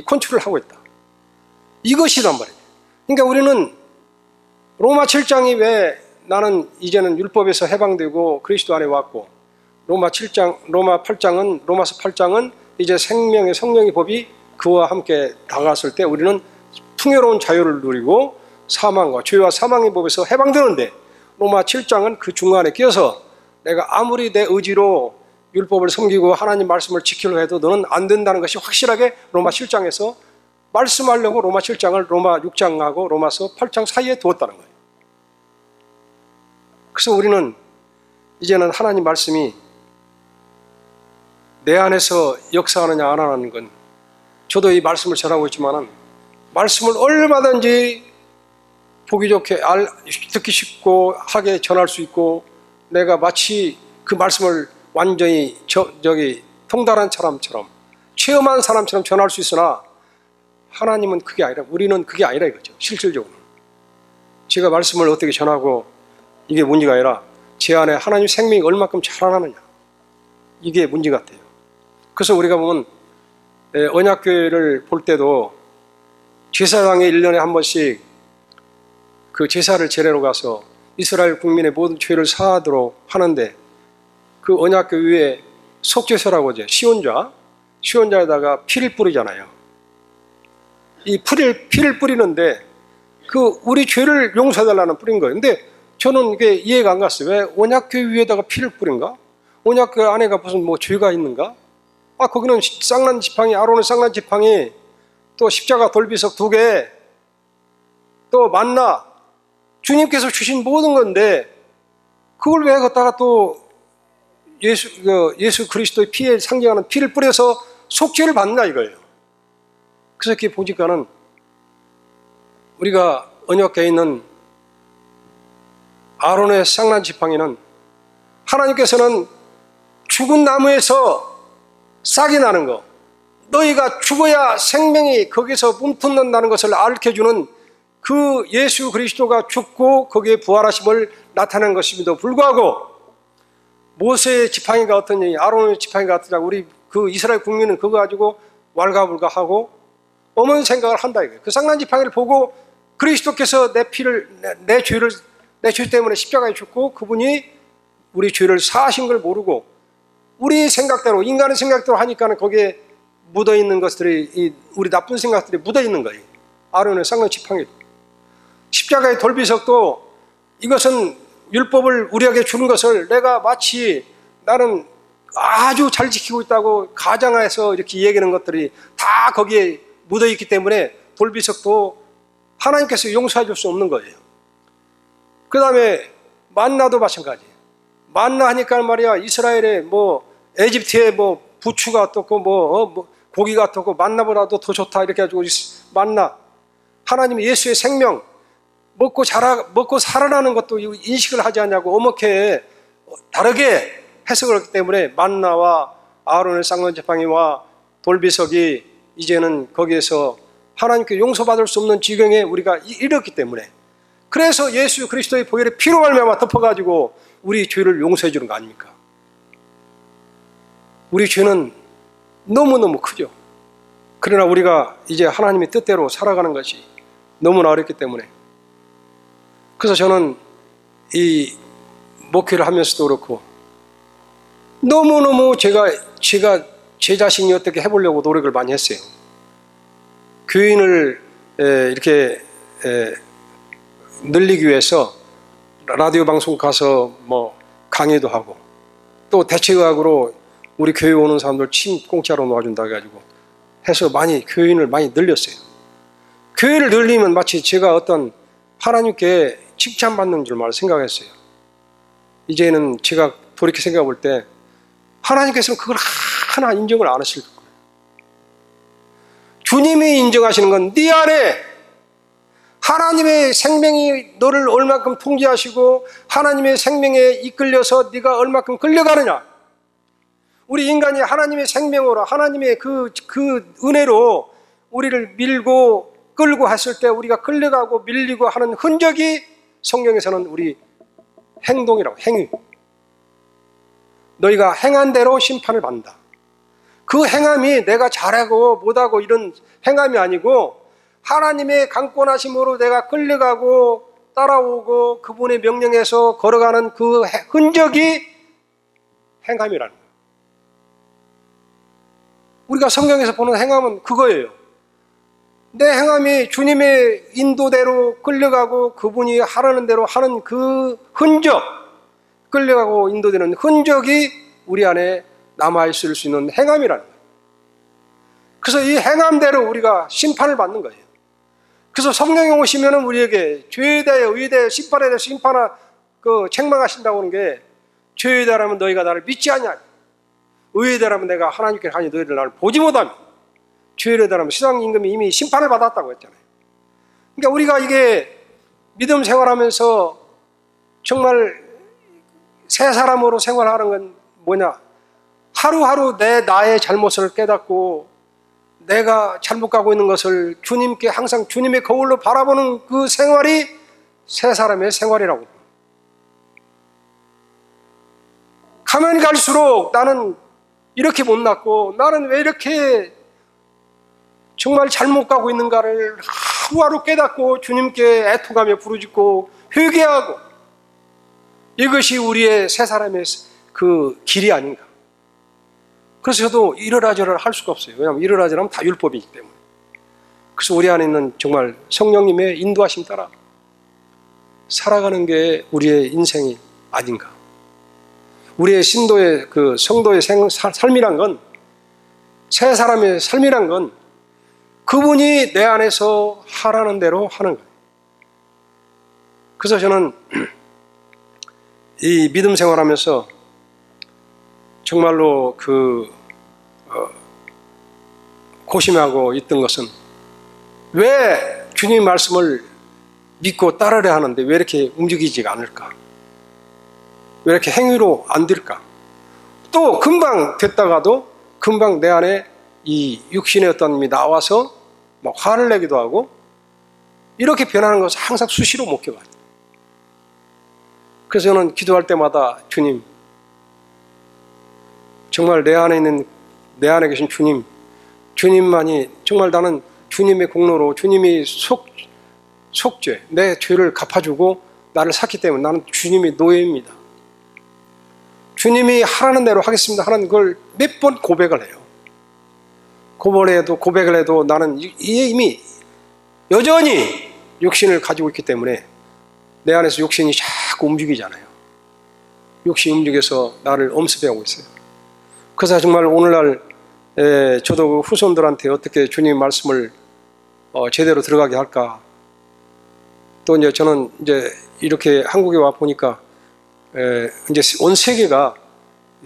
컨트롤하고 있다. 이것이란 말이에요. 그러니까 우리는 로마 7장이 왜 나는 이제는 율법에서 해방되고 그리스도 안에 왔고, 로마 8장은 로마서 8장은 이제 생명의 성령의 법이 그와 함께 다가왔을 때 우리는 풍요로운 자유를 누리고 사망과 죄와 사망의 법에서 해방되는데, 로마 7장은 그 중간에 끼어서 내가 아무리 내 의지로 율법을 섬기고 하나님 말씀을 지키려 해도 너는 안 된다는 것이 확실하게 로마 7장에서 말씀하려고 로마 7장을 로마 6장하고 로마서 8장 사이에 두었다는 거예요. 그래서 우리는 이제는 하나님 말씀이 내 안에서 역사하느냐 안 하는 건, 저도 이 말씀을 전하고 있지만은 말씀을 얼마든지 보기 좋게 듣기 쉽고 하게 전할 수 있고, 내가 마치 그 말씀을 완전히 통달한 사람처럼, 체험한 사람처럼 전할 수 있으나 하나님은 그게 아니라, 우리는 그게 아니라 이거죠. 실질적으로 제가 말씀을 어떻게 전하고 이게 문제가 아니라 제 안에 하나님 생명이 얼마큼 자라나느냐, 이게 문제 같아요. 그래서 우리가 보면 언약교회를 볼 때도 제사장이 1년에 한 번씩 그 제사를 제례로 가서 이스라엘 국민의 모든 죄를 사하도록 하는데, 그 언약교 위에 속죄소라고 하죠. 시온자에다가 피를 뿌리잖아요. 이 피를 뿌리는데 그 우리 죄를 용서해달라는 뿌린 거예요. 근데 저는 이게 이해가 안 갔어요. 왜 언약교 위에다가 피를 뿌린가? 언약교 안에가 무슨 뭐 죄가 있는가? 거기는 쌍난 지팡이, 아론의 쌍난 지팡이, 또 십자가 돌비석 2개, 또 만나, 주님께서 주신 모든 건데 그걸 왜 갖다가 또 예수 그리스도의 피에 상징하는 피를 뿌려서 속죄를 받나 이거예요. 그래서 이렇게 보니까는 우리가 언약궤에 있는 아론의 쌍난 지팡이는 하나님께서는 죽은 나무에서 싹이 나는 거, 너희가 죽어야 생명이 거기서 뿜ထွ는다는 것을 알려주는 그 예수 그리스도가 죽고 거기에 부활하심을 나타낸 것임에도 불구하고 모세의 지팡이가 어떠니 아론의 지팡이가 어떠냐고 우리 그 이스라엘 국민은 그거 가지고 왈가불가하고 어머니 생각을 한다 이거예요. 그 쌍난 지팡이를 보고 그리스도께서 내 죄 때문에 십자가에 죽고 그분이 우리 죄를 사하신 걸 모르고 우리 생각대로 인간의 생각대로 하니까는 거기에 묻어있는 것들이 우리 나쁜 생각들이 묻어있는 거예요. 아론의 쌍난 지팡이, 십자가의 돌비석도 이것은 율법을 우리에게 주는 것을 내가 마치 나는 아주 잘 지키고 있다고 가장해서 이렇게 얘기하는 것들이 다 거기에 묻어있기 때문에 돌비석도 하나님께서 용서해 줄 수 없는 거예요. 그 다음에 만나도 마찬가지. 만나 하니까 말이야 이스라엘에 에집트에 부추가 어떻고 고기가 어떻고 만나보다도 더 좋다 이렇게 해가지고 만나 하나님이 예수의 생명 먹고 살아나는 것도 인식을 하지 않냐고 어떻게 다르게 해석을 했기 때문에 만나와 아론의 쌍난 지팡이와 돌비석이 이제는 거기에서 하나님께 용서받을 수 없는 지경에 우리가 이르렀기 때문에 그래서 예수 그리스도의 보혈의 피로 말미암아 덮어가지고 우리 죄를 용서해 주는 거 아닙니까? 우리 죄는 너무너무 크죠. 그러나 우리가 이제 하나님의 뜻대로 살아가는 것이 너무나 어렵기 때문에 그래서 저는 이 목회를 하면서도 그렇고 너무너무 제가 제 자신이 어떻게 해보려고 노력을 많이 했어요. 교인을 이렇게 늘리기 위해서 라디오 방송 가서 강의도 하고 또 대체의학으로 우리 교회 오는 사람들 침 공짜로 놓아준다 해가지고 해서 교인을 많이 늘렸어요. 교회를 늘리면 마치 제가 어떤 하나님께 칭찬받는 줄만 생각했어요. 이제는 제가 돌이켜 생각해 볼 때 하나님께서는 그걸 하나 인정을 안 하실 거예요. 주님이 인정하시는 건 네 안에 하나님의 생명이 너를 얼마큼 통제하시고 하나님의 생명에 이끌려서 네가 얼마큼 끌려가느냐. 우리 인간이 하나님의 생명으로 하나님의 그 은혜로 우리를 밀고 끌고 했을 때 우리가 끌려가고 밀리고 하는 흔적이 성경에서는 우리 행동이라고, 행위. 너희가 행한 대로 심판을 받는다. 그 행함이 내가 잘하고 못하고 이런 행함이 아니고 하나님의 강권하심으로 내가 끌려가고 따라오고 그분의 명령에서 걸어가는 그 흔적이 행함이라는 거예요. 우리가 성경에서 보는 행함은 그거예요. 내 행함이 주님의 인도대로 끌려가고 그분이 하라는 대로 하는 그 흔적, 끌려가고 인도되는 흔적이 우리 안에 남아있을 수 있는 행함이라는 거예요. 그래서 이 행함대로 우리가 심판을 받는 거예요. 그래서 성령이 오시면 우리에게 죄에 대해 의에 대해 심판에 대해서 책망하신다고 하는 게 죄에 대하면 너희가 나를 믿지 않냐, 의에 대하면 내가 하나님께 하니 너희들 나를 보지 못하며, 죄에 대하면 세상 임금이 이미 심판을 받았다고 했잖아요. 그러니까 우리가 이게 믿음 생활하면서 정말 새 사람으로 생활하는 건 뭐냐, 하루하루 나의 잘못을 깨닫고 내가 잘못 가고 있는 것을 주님께 항상 주님의 거울로 바라보는 그 생활이 새 사람의 생활이라고. 가면 갈수록 나는 이렇게 못났고 나는 왜 이렇게 정말 잘못 가고 있는가를 하루하루 깨닫고 주님께 애통하며 부르짖고 회개하고, 이것이 우리의 새 사람의 그 길이 아닌가. 그래서 저도 이러라 저러라 할 수가 없어요. 왜냐하면 이러라 저러면 다 율법이기 때문에. 그래서 우리 안에 있는 정말 성령님의 인도하심 따라 살아가는 게 우리의 인생이 아닌가. 우리의 신도의 그 성도의 삶이란 건 새 사람의 삶이란 건 그분이 내 안에서 하라는 대로 하는 거예요. 그래서 저는 이 믿음 생활하면서 정말로 고심하고 있던 것은 왜 주님 말씀을 믿고 따르려 하는데 왜 이렇게 움직이지가 않을까? 왜 이렇게 행위로 안 될까? 또 금방 됐다가도 금방 내 안에 이 육신의 어떤 힘이 나와서 막 화를 내기도 하고 이렇게 변하는 것을 항상 수시로 목격하죠. 그래서 저는 기도할 때마다 주님, 정말 내 안에 계신 주님만이 정말 나는 주님의 공로로 주님이 속죄, 내 죄를 갚아주고 나를 샀기 때문에 나는 주님의 노예입니다. 주님이 하라는 대로 하겠습니다 하는 걸 몇 번 고백을 해요. 고백을 해도 나는 이미 여전히 육신을 가지고 있기 때문에 내 안에서 육신이 자꾸 움직이잖아요. 육신이 움직여서 나를 엄습해하고 있어요. 그래서 정말 오늘날 저도 후손들한테 어떻게 주님 말씀을 제대로 들어가게 할까. 또 이제 저는 이제 이렇게 한국에 와 보니까 이제 온 세계가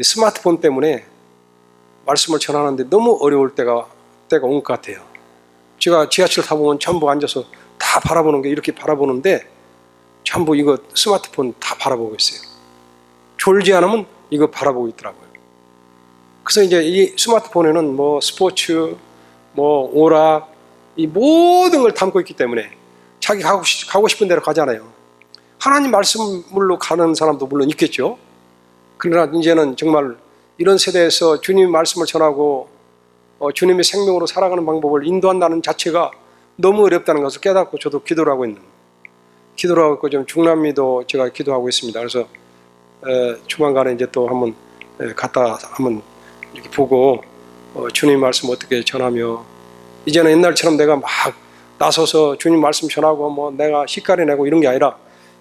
스마트폰 때문에 말씀을 전하는데 너무 어려울 때가 온 것 같아요. 제가 지하철 타보면 전부 앉아서 다 바라보는 게 이렇게 바라보는데 전부 이거 스마트폰 다 바라보고 있어요. 졸지 않으면 이거 바라보고 있더라고요. 그래서 이제 이 스마트폰에는 뭐 스포츠, 뭐 오락, 이 모든 걸 담고 있기 때문에 자기 가고 싶은 대로 가잖아요. 하나님 말씀으로 가는 사람도 물론 있겠죠. 그러나 이제는 정말 이런 세대에서 주님 말씀을 전하고 주님의 생명으로 살아가는 방법을 인도한다는 자체가 너무 어렵다는 것을 깨닫고 저도 기도를 하고 있고 좀 중남미도 제가 기도하고 있습니다. 그래서 조만간에 이제 또 한번 갔다 한번 이렇게 보고 주님 말씀 어떻게 전하며 이제는 옛날처럼 내가 막 나서서 주님 말씀 전하고 뭐 내가 시가리 내고 이런 게 아니라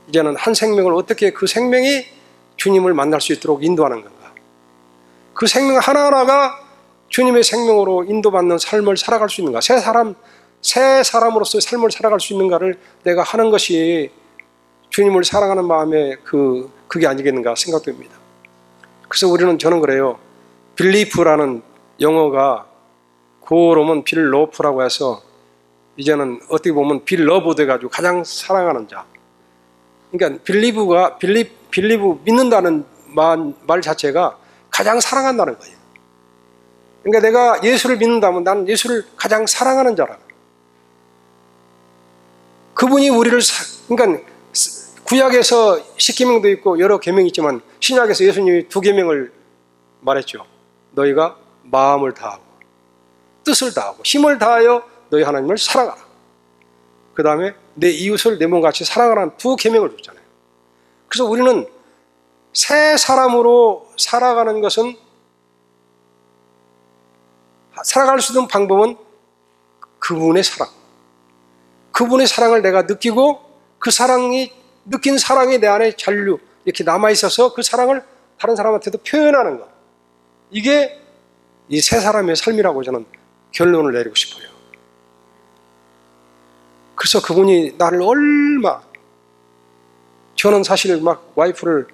이제는 한 생명을 어떻게 그 생명이 주님을 만날 수 있도록 인도하는 건가. 그 생명 하나하나가 주님의 생명으로 인도받는 삶을 살아갈 수 있는가. 새 사람으로서의 삶을 살아갈 수 있는가를 내가 하는 것이 주님을 사랑하는 마음의 그게 아니겠는가 생각됩니다. 그래서 저는 그래요. 빌리프라는 영어가 고로면 빌러프라고 해서 이제는 어떻게 보면 빌러브 돼가지고 가장 사랑하는 자. 그러니까 빌리브 믿는다는 말 자체가 가장 사랑한다는 거예요. 그러니까 내가 예수를 믿는다면 나는 예수를 가장 사랑하는 자라. 그분이 우리를 그러니까 구약에서 10계명도 있고 여러 계명이 있지만 신약에서 예수님이 2계명을 말했죠. 너희가 마음을 다하고 뜻을 다하고 힘을 다하여 너희 하나님을 사랑하라. 그 다음에 내 이웃을 내 몸같이 사랑하라는 2계명을 줬잖아요. 그래서 우리는 새 사람으로 살아가는 것은 살아갈 수 있는 방법은 그분의 사랑. 그분의 사랑을 내가 느끼고 그 느낀 사랑이 내 안에 잔류 이렇게 남아있어서 그 사랑을 다른 사람한테도 표현하는 것. 이게 이 새 사람의 삶이라고 저는 결론을 내리고 싶어요. 그래서 그분이 나를 저는 사실 막 와이프를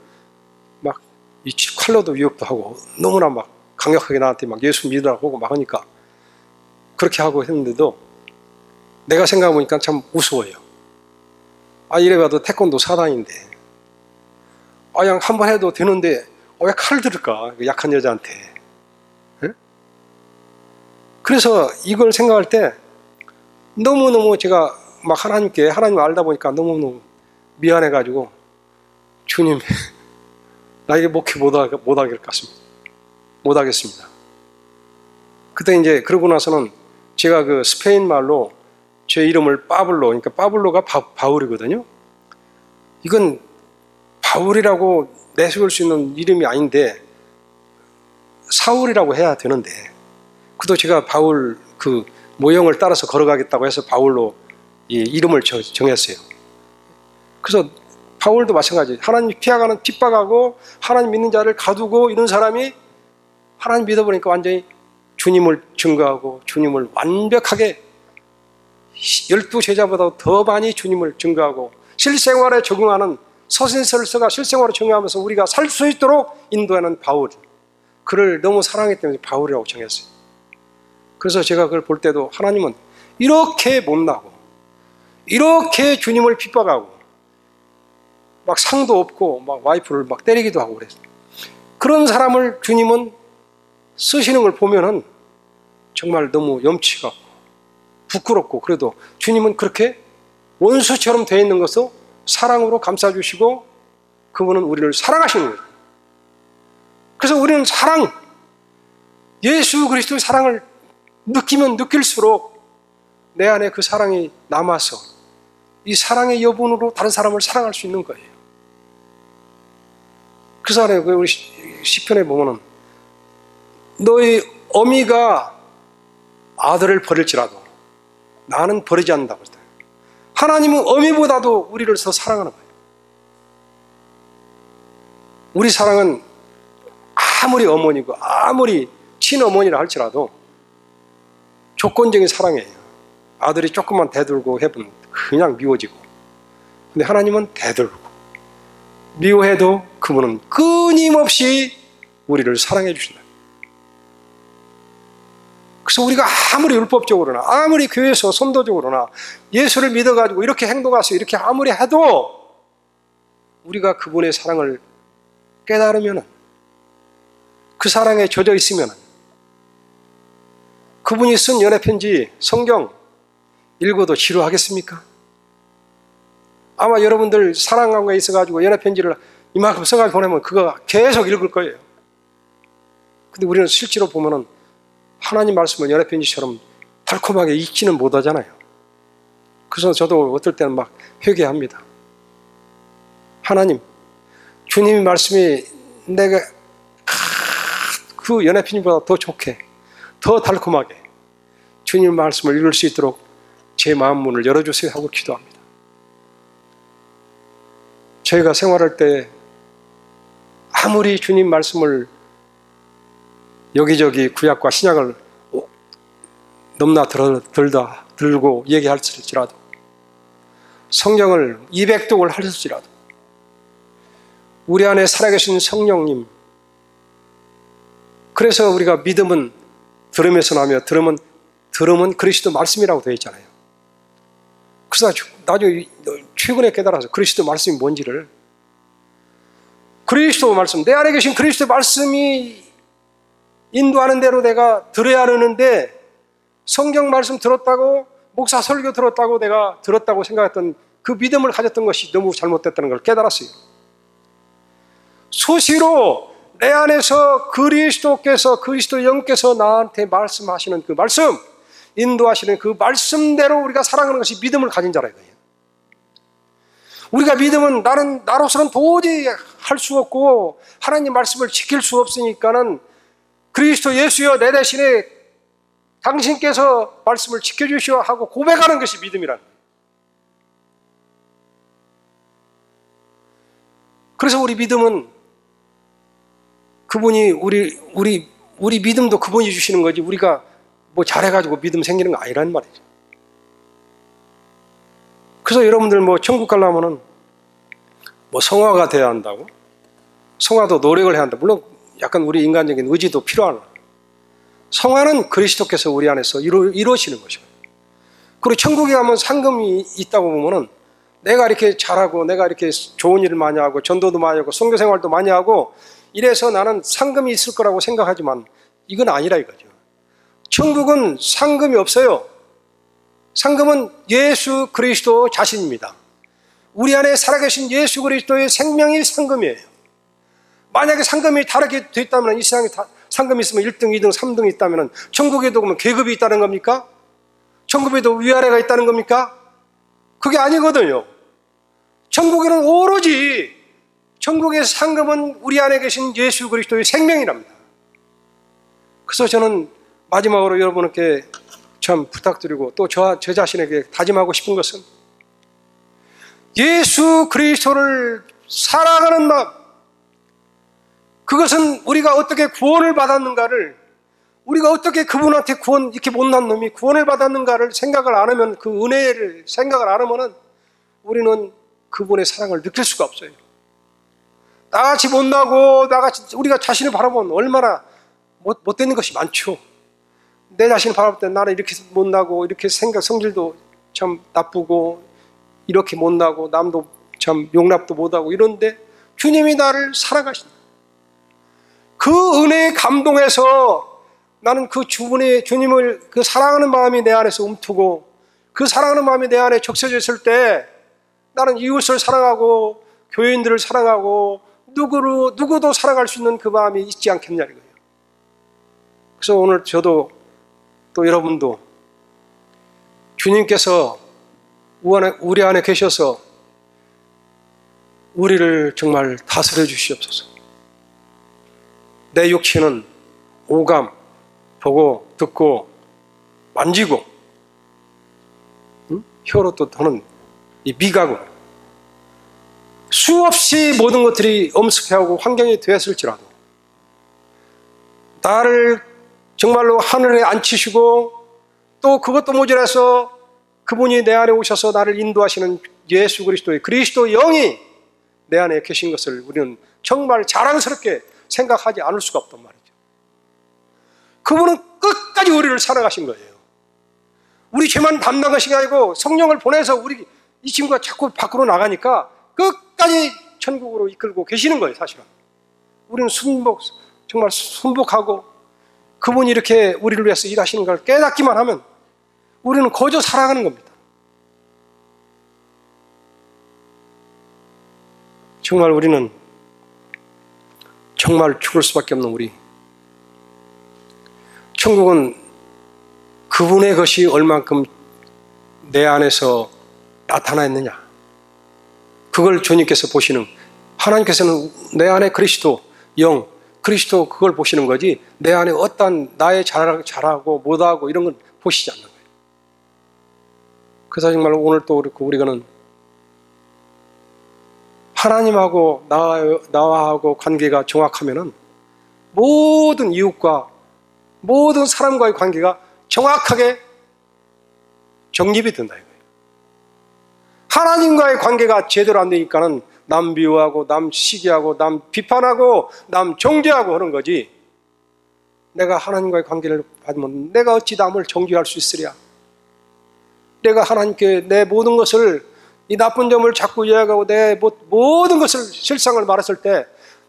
막 이 칼로도 위협도 하고 너무나 막 강력하게 나한테 막 예수 믿으라고 하고 막 하니까 그렇게 하고 했는데도 내가 생각해보니까 참 무서워요. 이래봐도 태권도 4단인데 그냥 한번 해도 되는데 왜 칼을 들을까? 약한 여자한테. 응? 그래서 이걸 생각할 때 너무너무 제가 막 하나님 알다 보니까 너무너무 미안해가지고 주님 나에게 목회 못하겠습니다. 그때 이제 그러고 나서는 제가 그 스페인 말로 제 이름을 빠블로, 그러니까 빠블로가 바울이거든요. 이건 바울이라고 내세울 수 있는 이름이 아닌데 사울이라고 해야 되는데 그도 제가 바울 그 모형을 따라서 걸어가겠다고 해서 바울로 이름을 정했어요. 그래서 바울도 마찬가지. 하나님 피하가는 핍박하고 하나님 믿는 자를 가두고 이런 사람이 하나님 믿어보니까 완전히 주님을 증거하고 주님을 완벽하게 12제자보다 더 많이 주님을 증거하고 실생활에 적용하는 서신설서가 실생활에 적용하면서 우리가 살 수 있도록 인도하는 바울, 그를 너무 사랑했기 때문에 바울이라고 정했어요. 그래서 제가 그걸 볼 때도 하나님은 이렇게 못나고 이렇게 주님을 핍박하고 막 상도 없고 막 와이프를 막 때리기도 하고 그랬어요. 그런 사람을 주님은 쓰시는 걸 보면은 정말 너무 염치가 없고 부끄럽고, 그래도 주님은 그렇게 원수처럼 되어 있는 것을 사랑으로 감싸주시고 그분은 우리를 사랑하시는 거예요. 그래서 우리는 사랑, 예수 그리스도의 사랑을 느끼면 느낄수록 내 안에 그 사랑이 남아서 이 사랑의 여분으로 다른 사람을 사랑할 수 있는 거예요. 그래서 우리 시편에 보면은 너희 어미가 아들을 버릴지라도 나는 버리지 않는다고 했어요. 하나님은 어미보다도 우리를 더 사랑하는 거예요. 우리 사랑은 아무리 어머니고 아무리 친어머니라 할지라도 조건적인 사랑이에요. 아들이 조금만 대들고 해보면 그냥 미워지고, 근데 하나님은 대들고 미워해도 그분은 끊임없이 우리를 사랑해 주신다. 그래서 우리가 아무리 율법적으로나 아무리 교회에서 선도적으로나 예수를 믿어가지고 이렇게 행동하세요 이렇게 아무리 해도 우리가 그분의 사랑을 깨달으면, 그 사랑에 젖어 있으면, 그분이 쓴 연애편지 성경 읽어도 지루하겠습니까? 아마 여러분들 사랑한 거에 있어가지고 연애편지를 이만큼 써가지고 보내면 그거 계속 읽을 거예요. 근데 우리는 실제로 보면은 하나님 말씀을 연애편지처럼 달콤하게 읽지는 못하잖아요. 그래서 저도 어떨 때는 막 회개합니다. 하나님, 주님의 말씀이 내가 그 연애편지보다 더 좋게, 더 달콤하게 주님 말씀을 읽을 수 있도록 제 마음 문을 열어주세요 하고 기도합니다. 저희가 생활할 때 아무리 주님 말씀을 여기저기 구약과 신약을 넘나 들고 얘기할지라도, 성경을 200독을 할지라도 우리 안에 살아계신 성령님, 그래서 우리가 믿음은 들음에서 나며 들음은 그리스도 말씀이라고 되어 있잖아요. 그래서 나중에 최근에 깨달아서 그리스도 말씀이 뭔지를, 그리스도 말씀, 내 안에 계신 그리스도 말씀이 인도하는 대로 내가 들어야 하는데, 성경 말씀 들었다고, 목사 설교 들었다고 내가 들었다고 생각했던 그 믿음을 가졌던 것이 너무 잘못됐다는 걸 깨달았어요. 수시로 내 안에서 그리스도께서, 그리스도 영께서 나한테 말씀하시는 그 말씀, 인도하시는 그 말씀대로 우리가 살아가는 것이 믿음을 가진 자라 이거예요. 우리가 믿음은 나로서는 도저히 할 수 없고 하나님 말씀을 지킬 수 없으니까는 그리스도 예수여 내 대신에 당신께서 말씀을 지켜주시오 하고 고백하는 것이 믿음이라는 거예요. 그래서 우리 믿음은 그분이 우리 믿음도 그분이 주시는 거지 우리가 뭐 잘해가지고 믿음 생기는 거 아니란 말이죠. 그래서 여러분들 뭐 천국 가려면은 뭐 성화가 돼야 한다고, 성화도 노력을 해야 한다. 물론 약간 우리 인간적인 의지도 필요하나. 성화는 그리스도께서 우리 안에서 이루어지는 것이고, 그리고 천국에 가면 상금이 있다고 보면은 내가 이렇게 잘하고 내가 이렇게 좋은 일을 많이 하고 전도도 많이 하고 선교 생활도 많이 하고 이래서 나는 상금이 있을 거라고 생각하지만 이건 아니라 이거죠. 천국은 상금이 없어요. 상금은 예수 그리스도 자신입니다. 우리 안에 살아계신 예수 그리스도의 생명이 상금이에요. 만약에 상금이 다르게 돼 있다면, 이 세상에 상금이 있으면 1등, 2등, 3등이 있다면 천국에도 그러면 계급이 있다는 겁니까? 천국에도 위아래가 있다는 겁니까? 그게 아니거든요. 천국에는 오로지 천국의 상금은 우리 안에 계신 예수 그리스도의 생명이랍니다. 그래서 저는 마지막으로 여러분께 참 부탁드리고 또 저 자신에게 다짐하고 싶은 것은, 예수 그리스도를 사랑하는 마음, 그것은 우리가 어떻게 구원을 받았는가를 우리가 어떻게 그분한테 구원, 이렇게 못난 놈이 구원을 받았는가를 생각을 안 하면, 그 은혜를 생각을 안 하면은 우리는 그분의 사랑을 느낄 수가 없어요. 나같이 못나고 나같이 우리가 자신을 바라보면 얼마나 못되는 것이 많죠. 내 자신을 바라볼 때 나는 이렇게 못나고 이렇게 성질도 참 나쁘고 이렇게 못나고 남도 참 용납도 못하고 이런데 주님이 나를 사랑하신다. 그 은혜에 감동해서 나는 그 주님을 그 사랑하는 마음이 내 안에서 움트고 그 사랑하는 마음이 내 안에 적셔져 있을 때 나는 이웃을 사랑하고 교인들을 사랑하고 누구도 사랑할 수 있는 그 마음이 있지 않겠냐는 거예요. 그래서 오늘 저도 또 여러분도 주님께서 우리 안에 계셔서 우리를 정말 다스려 주시옵소서. 내 육체는 오감, 보고, 듣고, 만지고, 혀로 또 더는 이 미각으로 수없이 모든 것들이 엄습해오고 환경이 되었을지라도 나를 정말로 하늘에 앉히시고 또 그것도 모자라서 그분이 내 안에 오셔서 나를 인도하시는 예수 그리스도의 그리스도 영이 내 안에 계신 것을 우리는 정말 자랑스럽게 생각하지 않을 수가 없단 말이죠. 그분은 끝까지 우리를 사랑하신 거예요. 우리 죄만 담당하신 게 아니고 성령을 보내서 이 친구가 자꾸 밖으로 나가니까 끝까지 천국으로 이끌고 계시는 거예요, 사실은. 우리는 정말 순복하고 그분이 이렇게 우리를 위해서 일하시는 걸 깨닫기만 하면 우리는 거저 살아가는 겁니다. 정말 우리는 정말 죽을 수밖에 없는 우리. 천국은 그분의 것이 얼만큼 내 안에서 나타나 있느냐. 그걸 주님께서 보시는, 하나님께서는 내 안에 그리스도, 영, 그리스도 그걸 보시는 거지 내 안에 어떤 나의 잘하고 못하고 이런 건 보시지 않는 거예요. 그래서 정말 오늘 또 그렇고 우리가는 하나님하고 나와하고 관계가 정확하면은 모든 이웃과 모든 사람과의 관계가 정확하게 정립이 된다 이거예요. 하나님과의 관계가 제대로 안 되니까는 남 미워하고 남 시기하고 남 비판하고 남 정죄하고 하는 거지. 내가 하나님과의 관계를 받으면 내가 어찌 남을 정죄할 수 있으랴. 내가 하나님께 내 모든 것을 이 나쁜 점을 자꾸 이야기하고 내 모든 것을 실상을 말했을 때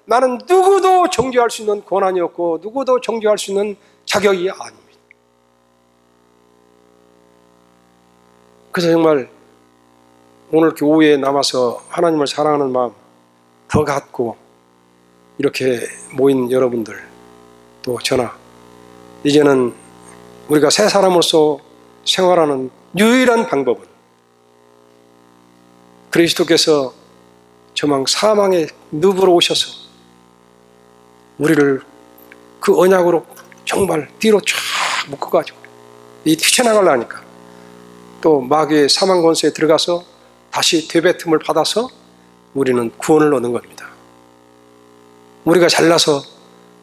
나는 누구도 정죄할 수 있는 권한이 없고 누구도 정죄할 수 있는 자격이 아닙니다. 그래서 정말 오늘 이렇게 오후에 남아서 하나님을 사랑하는 마음 더 갖고 이렇게 모인 여러분들 또 저나 이제는 우리가 새 사람으로서 생활하는 유일한 방법은 그리스도께서 저망 사망의 늪으로 오셔서 우리를 그 언약으로 정말 뒤로 쫙 묶어가지고 이 튀쳐나가려니까 또 마귀의 사망 권세에 들어가서 다시 되뱉음을 받아서 우리는 구원을 얻는 겁니다. 우리가 잘나서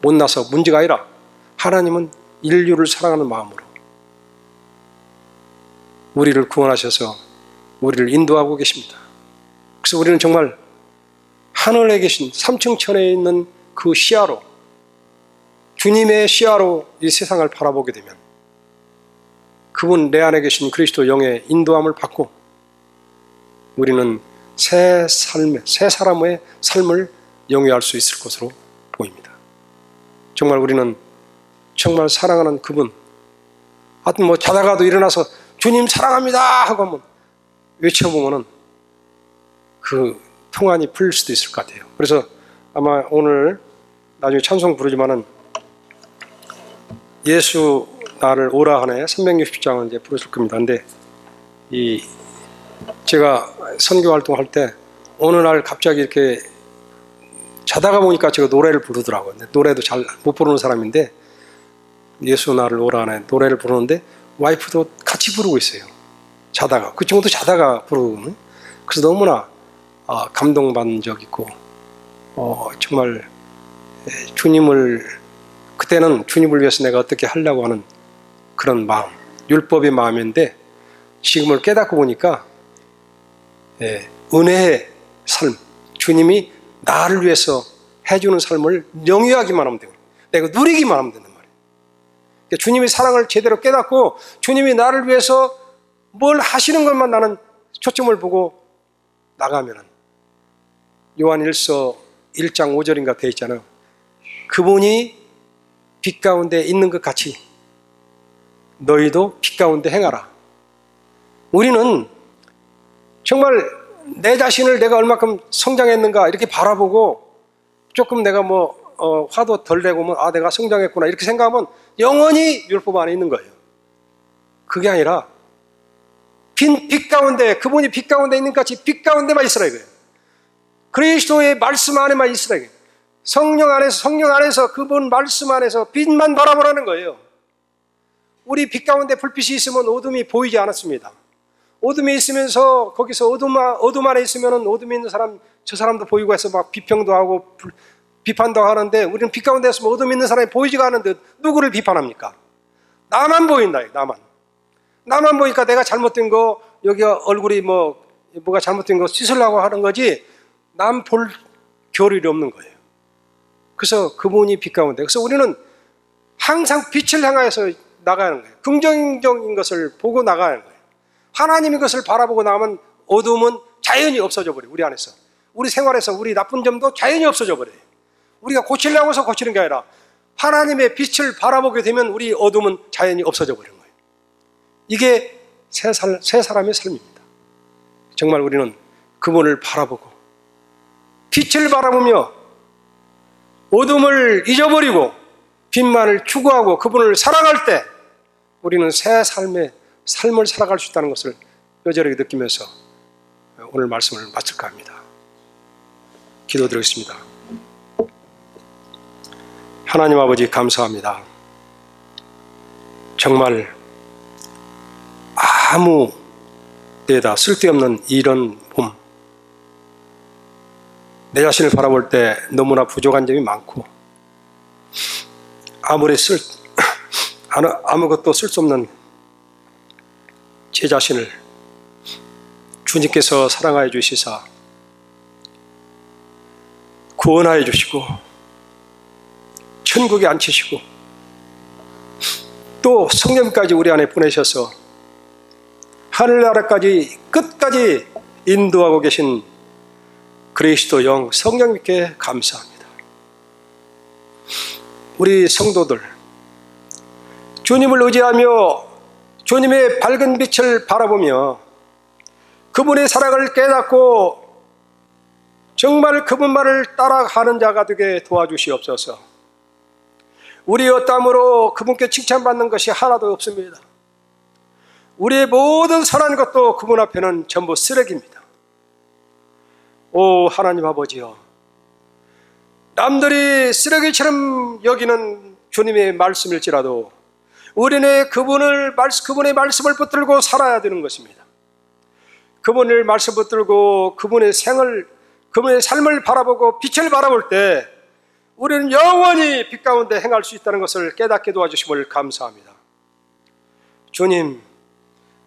못나서 문제가 아니라 하나님은 인류를 사랑하는 마음으로 우리를 구원하셔서 우리를 인도하고 계십니다. 그래서 우리는 정말 하늘에 계신 삼층천에 있는 그 시야로 주님의 시야로 이 세상을 바라보게 되면 그분 내 안에 계신 그리스도 영의 인도함을 받고 우리는 새 사람의 삶을 영위할 수 있을 것으로 보입니다. 정말 우리는 정말 사랑하는 그분, 하여튼 뭐 자다가도 일어나서 주님 사랑합니다 하고 한번 외쳐보면은 그 평안이 풀릴 수도 있을 것 같아요. 그래서 아마 오늘 나중에 찬송 부르지만은 예수 나를 오라 하네 360장을 이제 부르실 겁니다. 근데 제가 선교 활동할 때 어느 날 갑자기 이렇게 자다가 보니까 제가 노래를 부르더라고요. 노래도 잘 못 부르는 사람인데 예수 나를 오라 하네 노래를 부르는데 와이프도 같이 부르고 있어요. 자다가 그 친구도 자다가 부르거든요. 그래서 너무나 감동받은 적 있고 정말 주님을 그때는 주님을 위해서 내가 어떻게 하려고 하는 그런 마음, 율법의 마음인데 지금을 깨닫고 보니까 은혜의 삶, 주님이 나를 위해서 해주는 삶을 영위하기만 하면 되고 내가 누리기만 하면 된단 말이에요. 그러니까 주님의 사랑을 제대로 깨닫고 주님이 나를 위해서 뭘 하시는 것만 나는 초점을 보고 나가면은 요한일서 1장 5절인가 되어 있잖아요. 그분이 빛 가운데 있는 것 같이 너희도 빛 가운데 행하라. 우리는 정말 내 자신을 내가 얼마큼 성장했는가 이렇게 바라보고 조금 내가 화도 덜 내고 내가 성장했구나 이렇게 생각하면 영원히 율법 안에 있는 거예요. 그게 아니라 빛 가운데 그분이 빛 가운데 있는 것 같이 빛 가운데만 있으라 이거예요. 그리스도의 말씀 안에만 있으라 이거예요. 성령 안에서 그분 말씀 안에서 빛만 바라보라는 거예요. 우리 빛 가운데 불빛이 있으면 어둠이 보이지 않았습니다. 어둠이 있으면서 거기서 어둠 안에 있으면 어둠에 있는 사람 저 사람도 보이고 해서 막 비평도 하고 비판도 하는데 우리는 빛 가운데 있으면 어둠에 있는 사람이 보이지가 않는데 누구를 비판합니까? 나만 보인다. 나만 보니까 내가 잘못된 거 여기 얼굴이 뭐가 잘못된 거 씻으려고 하는 거지 남 볼 겨를이 없는 거예요. 그래서 그분이 빛 가운데 그래서 우리는 항상 빛을 향해서 나가는 거예요. 긍정적인 것을 보고 나가는 거예요. 하나님의 것을 바라보고 나가면 어둠은 자연히 없어져 버려요. 우리 안에서 우리 생활에서 우리 나쁜 점도 자연히 없어져 버려요. 우리가 고치려고 해서 고치는 게 아니라 하나님의 빛을 바라보게 되면 우리 어둠은 자연히 없어져 버리는 거예요. 이게 새 사람의 삶입니다. 정말 우리는 그분을 바라보고 빛을 바라보며 어둠을 잊어버리고 빛만을 추구하고 그분을 사랑할 때 우리는 새 삶을 살아갈 수 있다는 것을 뼈저리게 느끼면서 오늘 말씀을 마칠까 합니다. 기도드리겠습니다. 하나님 아버지 감사합니다. 정말 아무 데다 쓸데없는 이런 봄, 내 자신을 바라볼 때 너무나 부족한 점이 많고 아무것도 쓸 수 없는 제 자신을 주님께서 사랑하여 주시사 구원하여 주시고 천국에 앉히시고 또 성령까지 우리 안에 보내셔서 하늘나라까지 끝까지 인도하고 계신 그리스도 영 성령님께 감사합니다. 우리 성도들 주님을 의지하며 주님의 밝은 빛을 바라보며 그분의 사랑을 깨닫고 정말 그분만을 따라가는 자가 되게 도와주시옵소서. 우리의 어떠함으로 그분께 칭찬받는 것이 하나도 없습니다. 우리의 모든 선한 것도 그분 앞에는 전부 쓰레기입니다. 오 하나님 아버지여, 남들이 쓰레기처럼 여기는 주님의 말씀일지라도 우리는 그분의 말씀을 붙들고 살아야 되는 것입니다. 그분의 말씀 붙들고 그분의 삶을 바라보고 빛을 바라볼 때 우리는 영원히 빛 가운데 행할 수 있다는 것을 깨닫게 도와주심을 감사합니다.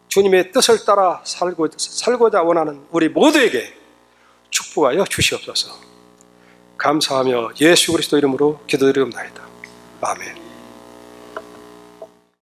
주님의 뜻을 따라 살고자 원하는 우리 모두에게 축복하여 주시옵소서. 감사하며 예수 그리스도 이름으로 기도드리옵나이다. 아멘.